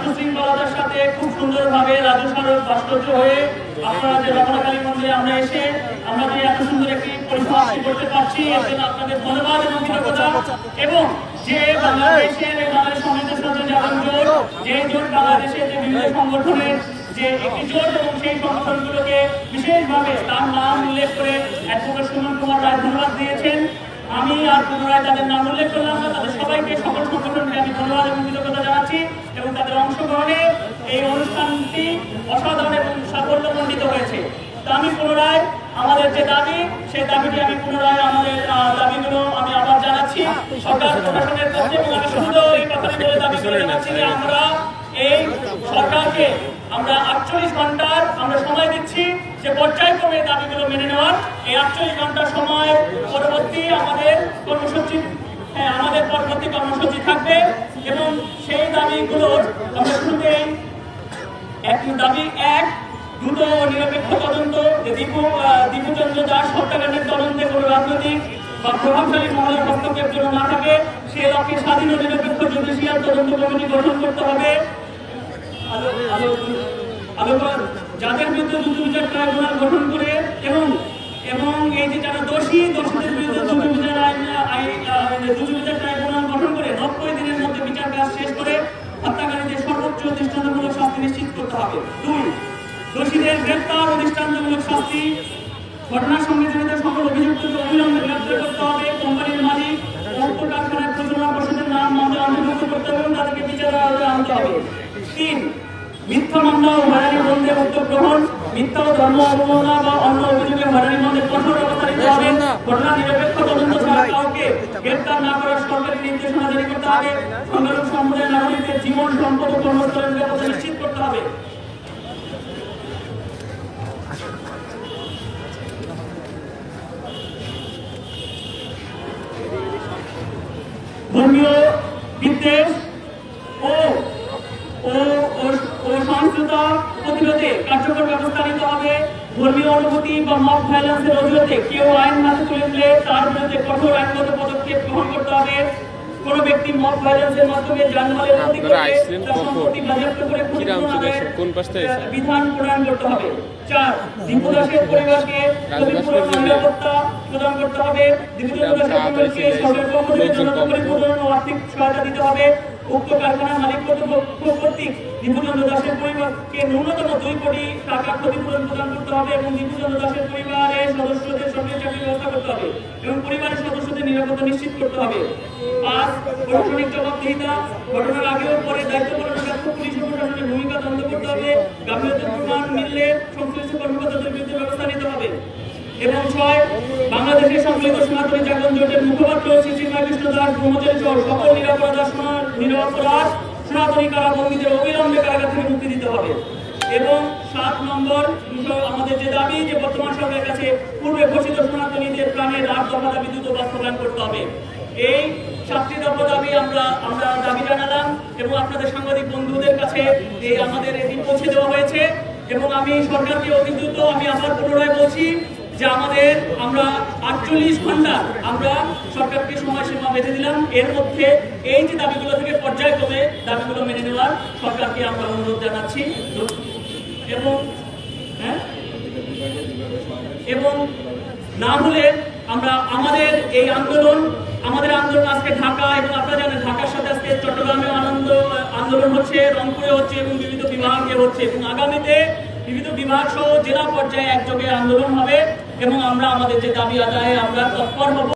সুশৃঙ্খলতার সাথে খুব সুন্দরভাবে রাজু স্মারক ভাস্কর্য হয়ে আপনারা যে রমনাকালী মন্দিরে আমরা এসে আমরা যে এত সুন্দর একটি পরিসমাপ্তি করতে পারছি এর জন্য আপনাদের ধন্যবাদ এবং কৃতজ্ঞতা। এবং যে বাংলাদেশের বাংলাদেশ সমৃদ্ধ জাগরণ জোট, যে জোট বাংলাদেশের যে বিভিন্ন সংগঠনের যে একটি জোট এবং সেই সংগঠনগুলোকে বিশেষভাবে তার নাম উল্লেখ করে অ্যাডভোকেট সুমন কুমার রায় ধন্যবাদ দিয়েছেন। আমি আর পুনরায় তাদের নাম উল্লেখ করলাম না, তাদের সবাইকে সকল সংগঠনকে আমি ধন্যবাদ এবং কৃতজ্ঞতা জানাচ্ছি এবং তাদের অংশগ্রহণে এই অনুষ্ঠানটি অসাধারণ এবং সাফল্যমণ্ডিত হয়েছে। তো আমি পুনরায় আমাদের যে দাবি সেই দাবিটি আমি পুনরায় আমাদের দাবিগুলো আমি আবার জানাচ্ছি সরকার প্রশাসনের কাছে এবং আমি সুন্দর এই কথাটি বলে দাবি করে জানাচ্ছি যে আমরা এই সরকারকে আমরা 48 ঘন্টার আমরা সময় দিচ্ছি যে পর্যায়ক্রমে দাবিগুলো মেনে নেওয়ার। এই 48 ঘন্টার সময় পরবর্তী আমাদের পরবর্তী কর্মসূচি থাকবে এবং সেই দাবিগুলোর আমরা শুরুতেই দাবি 1 দ্রুত নিরপেক্ষ তদন্ত, দীপুচন্দ্র দাস হত্যাকাণ্ডের তদন্তে কোনো রাজনৈতিক বা প্রভাবশালী মহলের হস্তক্ষেপ যেন না থাকে সে লক্ষ্যে স্বাধীন ও নিরপেক্ষ জুডিশিয়াল তদন্ত কমিটি গঠন করতে হবে। যাদের বিরুদ্ধে দ্রুত বিচার ট্রাইব্যুনাল গঠন করে এবং এই যে যারা দোষীদের বিরুদ্ধে দ্রুত বিচার ট্রাইব্যুনাল গঠন করে 90 দিনের মধ্যে বিচার কাজ শেষ করে হত্যাকারীদের সর্বোচ্চ দৃষ্টান্তমূলক শাস্তি নিশ্চিত করতে হবে। 2 দোষীদের গ্রেপ্তার ও দৃষ্টান্তমূলক শাস্তি, ঘটনার সঙ্গে জড়িত সকল অভিযুক্তকে অবিলম্বে গ্রেপ্তার করতে হবে। কোম্পানির মালিক ও কারখানার প্রযোজনা পর্ষদের নাম মামলা অন্তর্ভুক্ত করতে হবে এবং তাদেরকে বিচারের আওতায় আনতে হবে। 3 মিথ্যা মামলা ও হয়রানি বন্ধে উদ্যোগ গ্রহণ, মিথ্যা ও ধর্ম অবমাননা বা অন্য অভিযোগে হয়রানি বন্ধে কঠোর ব্যবস্থা নিতে হবে। ঘটনা নিরপেক্ষ তদন্ত ছাড়া কাউকে গ্রেপ্তার না করার সরকারি নির্দেশনা জারি করতে হবে। সংখ্যালঘু সম্প্রদায়ের নাগরিকদের জীবন, সম্পদ ও কর্মস্থলের নিরাপত্তা নিশ্চিত করতে হবে। ধর্মীয় বিদ্বেষ ও সহিংসতা প্রতিরোধে কার্যকর ব্যবস্থা নিতে হবে। ধর্মীয় অনুভূতি বা মব ভায়োলেন্সের অজুহাতে কেউ আইন হাতে তুলে দিলে তার বিরুদ্ধে কঠোর আইনগত পদক্ষেপ গ্রহণ করতে হবে। কোন ব্যক্তি মব ভায়োলেন্সের মাধ্যমে জানমালের ক্ষতি করলে তার সম্পত্তি বাজেয়াপ্ত করে বিধান প্রণয়ন করতে হবে। 4 দীপু দাসের পরিবারকে ক্ষতিপূরণ নিরাপত্তা প্রদান করতে হবে। দীপু দাসের পরিবারকে সরকারের পক্ষ থেকে ক্ষতিপূরণ ও আর্থিক সহায়তা দিতে হবে। উক্ত কারখানার মালিক কর্তৃক দীপুচন্দ্র দাসের পরিবারকে ন্যূনতম 2 কোটি টাকা ক্ষতিপূরণ প্রদান করতে হবে এবং দীপুচন্দ্র দাসের পরিবারের সদস্যদের সরকারি চাকরির ব্যবস্থা করতে হবে এবং পরিবারের সদস্যদের নিরাপত্তা নিশ্চিত করতে হবে। 5 প্রশাসনিক জবাবদিহিতা, ঘটনার আগে ও পরে দায়িত্ব পালনের ক্ষেত্রে পুলিশ ও প্রশাসনের ভূমিকা তদন্ত করতে হবে। গাফিলতির প্রমাণ মিললে সংশ্লিষ্ট কর্মকর্তাদের বিরুদ্ধে ব্যবস্থা নিতে হবে। এবং 6 বাংলাদেশের সম্মিলিত সনাতনী জাগরণ জোটের মুখপাত্র শ্রী কৃষ্ণ দাস ব্রহ্মচারী সহ সকল নিরপরাধ সনাতনী কারাবন্দীদের অবিলম্বে কারাগার থেকে মুক্তি দিতে হবে। এবং 7 নম্বর আমাদের যে দাবি যে বর্তমান সরকারের কাছে পূর্বে ঘোষিত সনাতনীদের প্রাণের 8 দফা দাবি দ্রুত বাস্তবায়ন করতে হবে। এই 7টি দফা দাবি আমরা দাবি জানালাম এবং আপনাদের সাংবাদিক বন্ধুদের কাছে আমাদের এটি পৌঁছে দেওয়া হয়েছে এবং আমি সরকারকে অতি দ্রুত আমি আবার পুনরায় বলছি যে আমরা 48 ঘন্টা আমরা সরকারকে সময়সীমা বেঁধে দিলাম। এর মধ্যে এই যে দাবিগুলো থেকে পর্যায়ক্রমে দাবিগুলো মেনে নেওয়ার সরকারকে আমরা অনুরোধ জানাচ্ছি এবং না হলে আমরা আমাদের আন্দোলন আজকে ঢাকা এবং আপনারা জানেন ঢাকার সাথে আজকে চট্টগ্রামে আন্দোলন হচ্ছে, রংপুরে হচ্ছে এবং বিভিন্ন বিভাগে হচ্ছে এবং আগামীতে বিবিধ বিভাগ সহ জেলা পর্যায়ে একযোগে আন্দোলন হবে এবং আমরা আমাদের যে দাবি আদায়ে আমরা তৎপর হব।